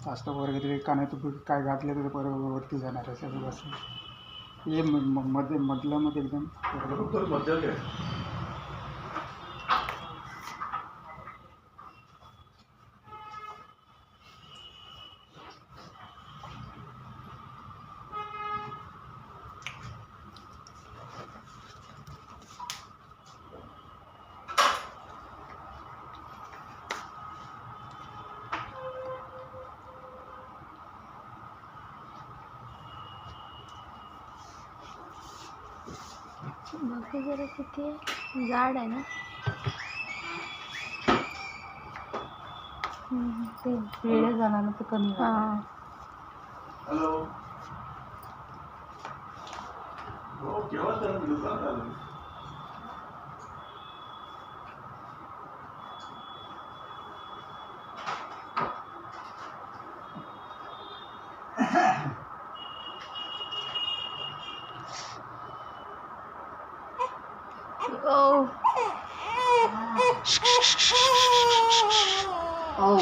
जास्त वर गेले कानात काय घातलं तर बरोबर वरती जाणार आहे सगळं असं. हे मधलं एकदम मध्य बाकी जरा किती जाड आहे ना. ते वेळ जाणार तर कमी. हां हॅलो हो केव्हा तर दुकानात आलो. Oh. Oh.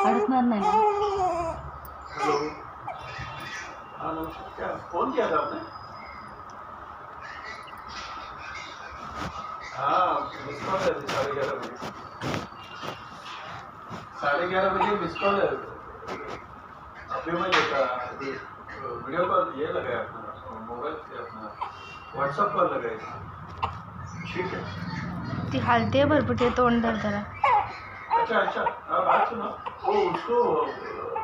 अडकणार नाही ना. हेलो हाँ नमस्कार. क्या फोन किया था आपने? हाँ मिस कॉल है 11:30 बजे. 11:30 बजे मिस कॉल है. अभी मैं देखा वीडियो कॉल ये लगाया अपना मोबाइल से अपना व्हाट्सएप कॉल लगाया. ठीक है. ती हालते भरपूर ते तोंड धर जरा. अच्छा बात सुनो. वो उसको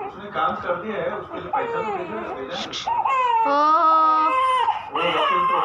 उसने काम कर दिया है. उसके लिए पैसा तो भेजा वो वकील को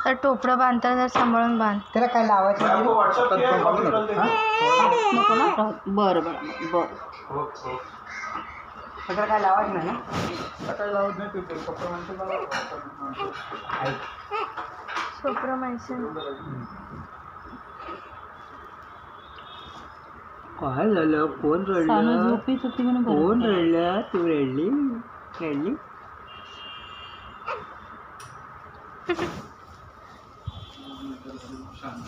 तर टोपडं बांधता जर सांभाळून बांध. त्याला काय लावायचं नको ना. बरं त्याला काय लावायचं नाही ना. काय लावत नाही ते सोप्रमायसिन. काय झालं. कोण रडलं. झोपीच होती म्हणून कोण रडलं. तू रडली. शांत